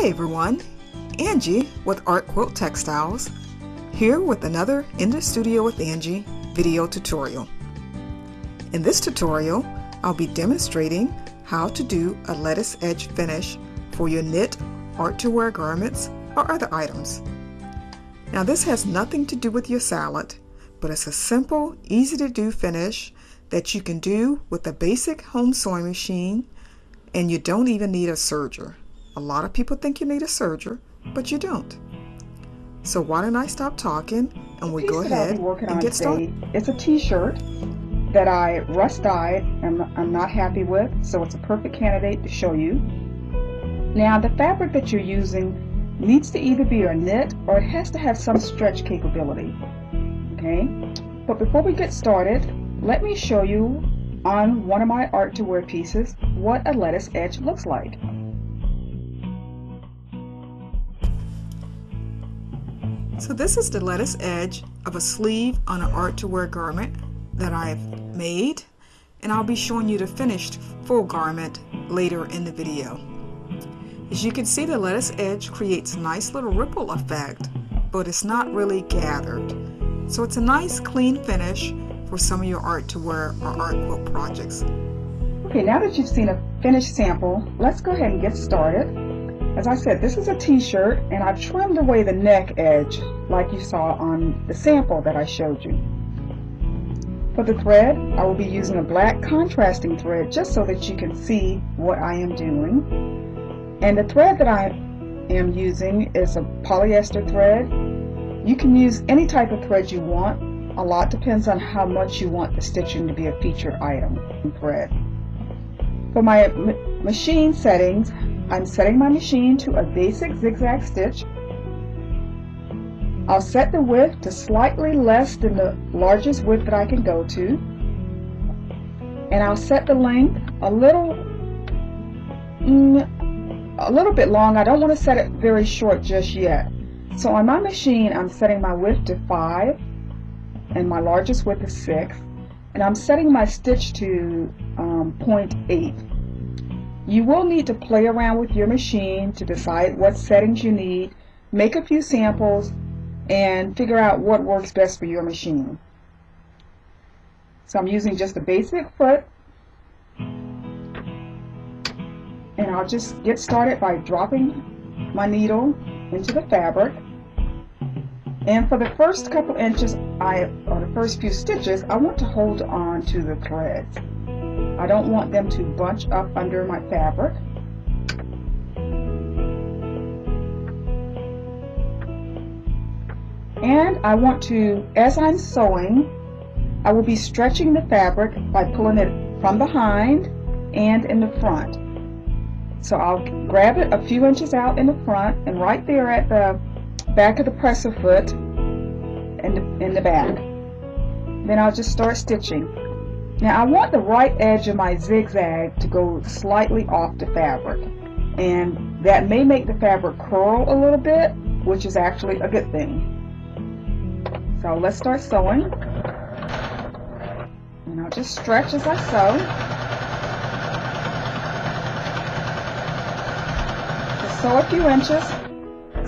Hi everyone, Angie with Art Quilt Textiles, here with another In the Studio with Angie video tutorial. In this tutorial, I'll be demonstrating how to do a lettuce edge finish for your knit, art-to-wear garments, or other items. Now this has nothing to do with your salad, but it's a simple, easy-to-do finish that you can do with a basic home sewing machine, and you don't even need a serger. A lot of people think you need a serger, but you don't. So why don't I stop talking and we go ahead and get started. It's a t-shirt that I rust dyed and I'm not happy with, so it's a perfect candidate to show you. Now the fabric that you're using needs to either be a knit or it has to have some stretch capability. Okay, but before we get started, let me show you on one of my art to wear pieces what a lettuce edge looks like. So this is the lettuce edge of a sleeve on an art to wear garment that I've made, and I'll be showing you the finished full garment later in the video. As you can see, the lettuce edge creates a nice little ripple effect, but it's not really gathered. So it's a nice clean finish for some of your art to wear or art quilt projects. Okay, now that you've seen a finished sample, let's go ahead and get started. As I said, this is a t-shirt and I've trimmed away the neck edge like you saw on the sample that I showed you. For the thread, I will be using a black contrasting thread just so that you can see what I am doing. And the thread that I am using is a polyester thread. You can use any type of thread you want. A lot depends on how much you want the stitching to be a featured item in thread. For my machine settings, I'm setting my machine to a basic zigzag stitch. I'll set the width to slightly less than the largest width that I can go to. And I'll set the length a little bit long. I don't want to set it very short just yet. So on my machine, I'm setting my width to 5 and my largest width is 6. And I'm setting my stitch to 0.8. You will need to play around with your machine to decide what settings you need, make a few samples, and figure out what works best for your machine. So I'm using just a basic foot, and I'll just get started by dropping my needle into the fabric. And for the first couple inches, or the first few stitches, I want to hold on to the threads. I don't want them to bunch up under my fabric. And I want to, as I'm sewing, I will be stretching the fabric by pulling it from behind and in the front. So I'll grab it a few inches out in the front and right there at the back of the presser foot in the back. Then I'll just start stitching. Now I want the right edge of my zigzag to go slightly off the fabric, and that may make the fabric curl a little bit, which is actually a good thing. So let's start sewing, and I'll just stretch as I sew. Just sew a few inches,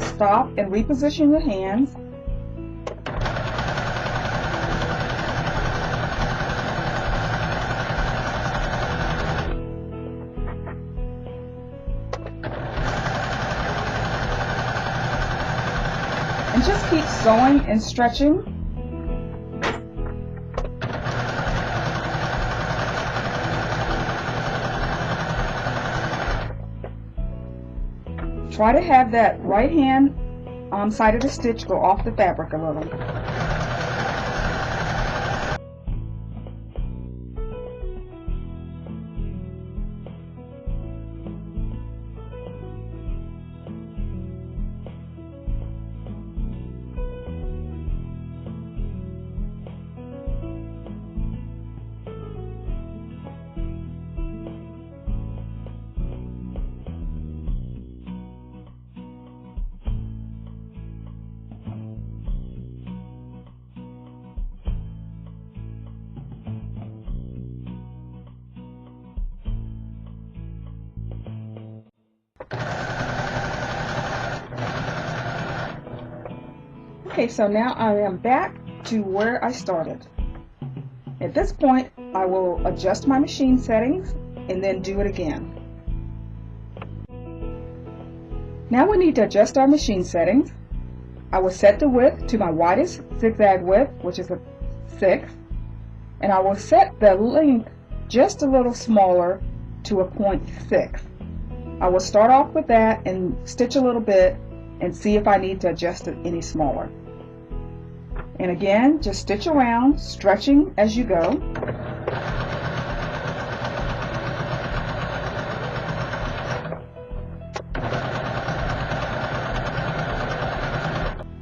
stop and reposition your hands. And just keep sewing and stretching. Try to have that right hand side of the stitch go off the fabric a little. Okay, so now I am back to where I started. At this point, I will adjust my machine settings and then do it again. Now we need to adjust our machine settings. I will set the width to my widest zigzag width, which is a 6, and I will set the length just a little smaller to a 0.6. I will start off with that and stitch a little bit and see if I need to adjust it any smaller. And again, just stitch around, stretching as you go.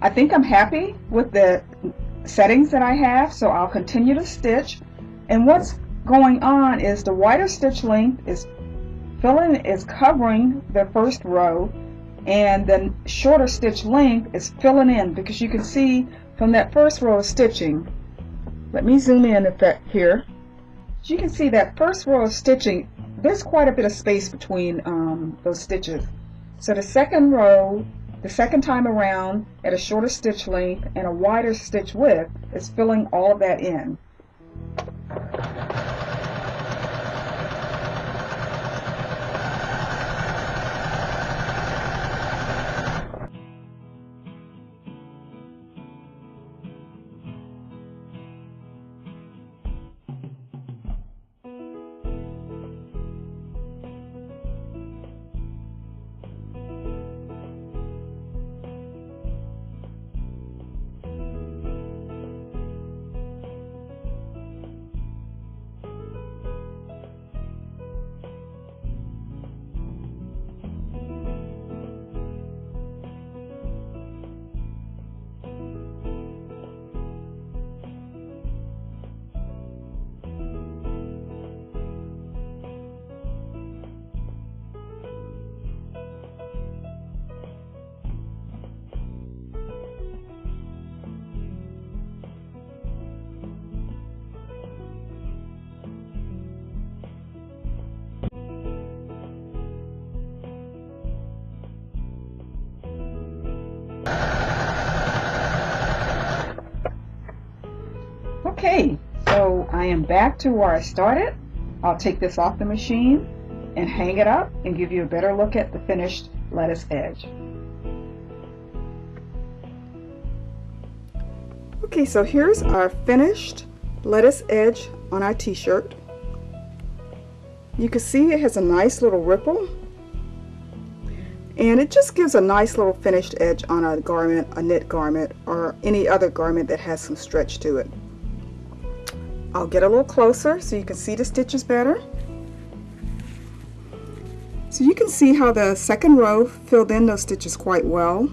I think I'm happy with the settings that I have, so I'll continue to stitch. And what's going on is the wider stitch length is covering the first row, and the shorter stitch length is filling in, because you can see from that first row of stitching. Let me zoom in here. As you can see, that first row of stitching, there's quite a bit of space between those stitches. So the second row, the second time around, at a shorter stitch length and a wider stitch width, is filling all of that in. Okay, so I am back to where I started. I'll take this off the machine and hang it up and give you a better look at the finished lettuce edge. Okay, so here's our finished lettuce edge on our t-shirt. You can see it has a nice little ripple, and it just gives a nice little finished edge on a garment, a knit garment, or any other garment that has some stretch to it. I'll get a little closer so you can see the stitches better. So you can see how the second row filled in those stitches quite well.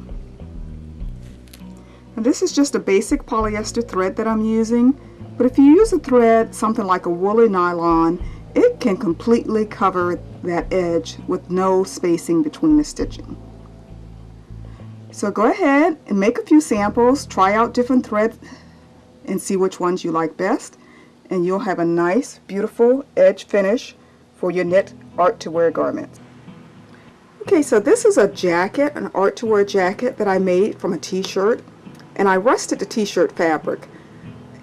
And this is just a basic polyester thread that I'm using, but if you use a thread, something like a woolly nylon, it can completely cover that edge with no spacing between the stitching. So go ahead and make a few samples, try out different threads and see which ones you like best, and you'll have a nice, beautiful edge finish for your knit art to wear garments. Okay, so this is a jacket, an art to wear jacket that I made from a t-shirt, and I rusted the t-shirt fabric,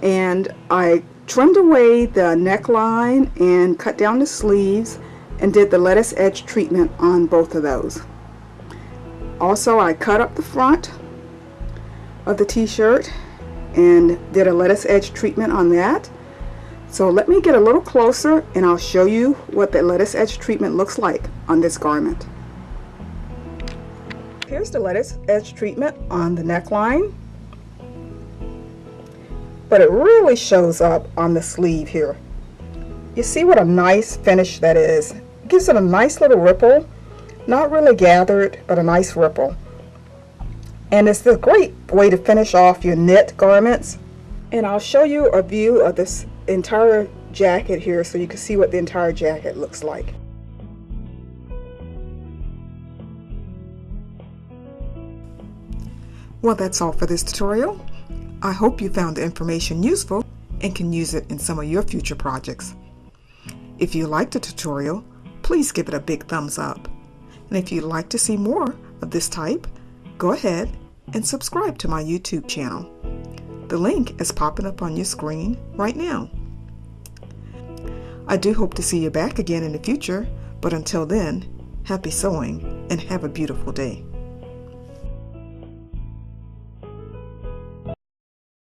and I trimmed away the neckline and cut down the sleeves and did the lettuce edge treatment on both of those. Also, I cut up the front of the t-shirt and did a lettuce edge treatment on that. So let me get a little closer and I'll show you what the lettuce edge treatment looks like on this garment. Here's the lettuce edge treatment on the neckline, but it really shows up on the sleeve here. You see what a nice finish that is. It gives it a nice little ripple, not really gathered, but a nice ripple. And it's a great way to finish off your knit garments. And I'll show you a view of this entire jacket here so you can see what the entire jacket looks like. Well, that's all for this tutorial. I hope you found the information useful and can use it in some of your future projects. If you liked the tutorial, please give it a big thumbs up. And if you'd like to see more of this type, go ahead and subscribe to my YouTube channel. The link is popping up on your screen right now. I do hope to see you back again in the future, but until then, happy sewing and have a beautiful day.